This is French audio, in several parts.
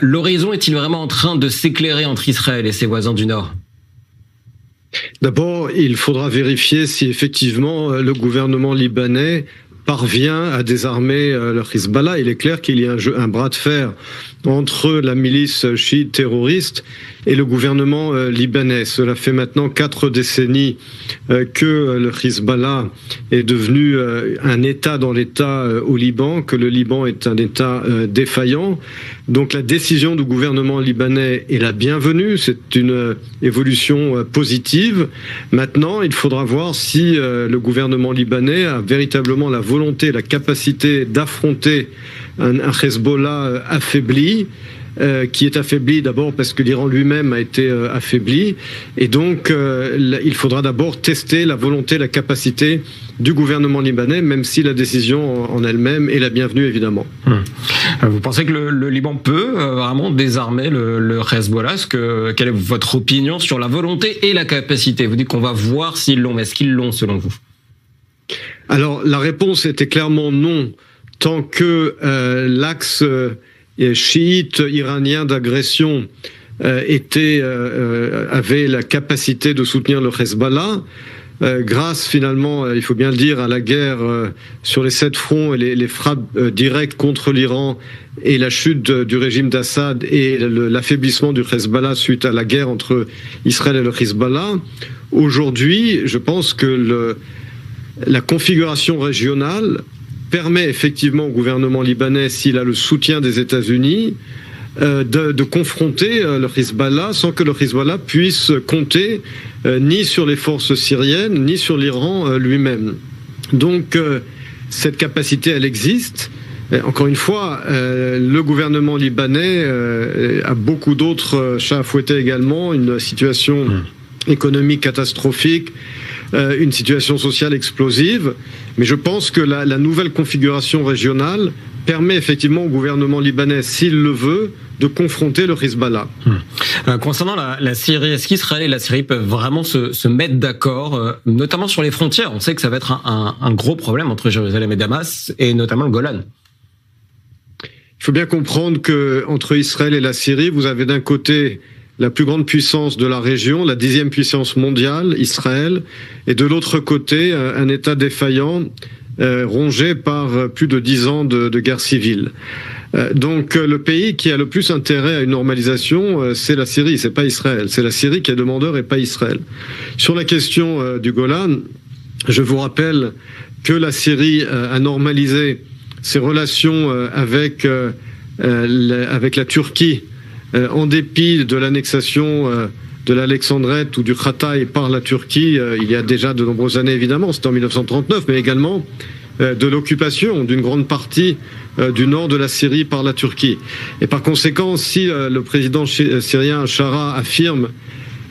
L'horizon est-il vraiment en train de s'éclairer entre Israël et ses voisins du Nord? D'abord, il faudra vérifier si effectivement le gouvernement libanais parvient à désarmer le Hezbollah. Il est clair qu'il y a un bras de fer entre la milice chiite terroriste et le gouvernement libanais. Cela fait maintenant 4 décennies que le Hezbollah est devenu un État dans l'État au Liban, que le Liban est un État défaillant. Donc la décision du gouvernement libanais est la bienvenue, c'est une évolution positive. Maintenant, il faudra voir si le gouvernement libanais a véritablement la volonté, la capacité d'affronter un Hezbollah affaibli, qui est affaibli d'abord parce que l'Iran lui-même a été affaibli. Et donc, il faudra d'abord tester la volonté, la capacité du gouvernement libanais, même si la décision en elle-même est la bienvenue, évidemment. Vous pensez que le Liban peut vraiment désarmer le Hezbollah? Quelle est votre opinion sur la volonté et la capacité? Vous dites qu'on va voir s'ils l'ont, mais est-ce qu'ils l'ont selon vous? Alors, la réponse était clairement non, tant que l'axe chiite iranien d'agression avait la capacité de soutenir le Hezbollah, grâce finalement, il faut bien le dire, à la guerre sur les 7 fronts et les frappes directes contre l'Iran et la chute du régime d'Assad et l'affaiblissement du Hezbollah suite à la guerre entre Israël et le Hezbollah. Aujourd'hui, je pense que la configuration régionale permet effectivement au gouvernement libanais, s'il a le soutien des États-Unis, de confronter le Hezbollah sans que le Hezbollah puisse compter ni sur les forces syriennes, ni sur l'Iran lui-même. Donc cette capacité, elle existe. Encore une fois, le gouvernement libanais a beaucoup d'autres chats à fouetter également, une situation économique catastrophique, une situation sociale explosive. Mais je pense que la nouvelle configuration régionale permet effectivement au gouvernement libanais, s'il le veut, de confronter le Hezbollah. Concernant la Syrie, est-ce qu'Israël et la Syrie peuvent vraiment se mettre d'accord, notamment sur les frontières? On sait que ça va être un gros problème entre Jérusalem et Damas, et notamment le Golan. Il faut bien comprendre qu'entre Israël et la Syrie, vous avez d'un côté la plus grande puissance de la région, la 10e puissance mondiale, Israël, et de l'autre côté, un État défaillant, rongé par plus de 10 ans de guerre civile. Donc le pays qui a le plus intérêt à une normalisation, c'est la Syrie, c'est pas Israël. C'est la Syrie qui est demandeur et pas Israël. Sur la question du Golan, je vous rappelle que la Syrie a normalisé ses relations avec la Turquie, en dépit de l'annexation de l'Alexandrette ou du Hatay par la Turquie, il y a déjà de nombreuses années évidemment, c'était en 1939, mais également de l'occupation d'une grande partie du nord de la Syrie par la Turquie. Et par conséquent, si le président syrien Shara affirme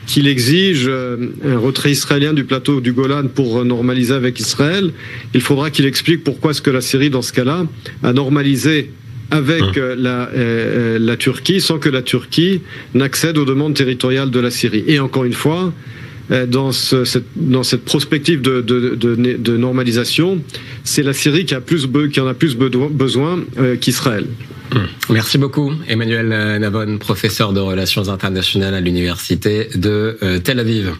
qu'il exige un retrait israélien du plateau du Golan pour normaliser avec Israël, il faudra qu'il explique pourquoi est-ce que la Syrie, dans ce cas-là, a normalisé avec la Turquie sans que la Turquie n'accède aux demandes territoriales de la Syrie. Et encore une fois, dans cette prospective de normalisation, c'est la Syrie qui en a plus besoin qu'Israël. Merci beaucoup, Emmanuel Navon, professeur de relations internationales à l'université de Tel Aviv.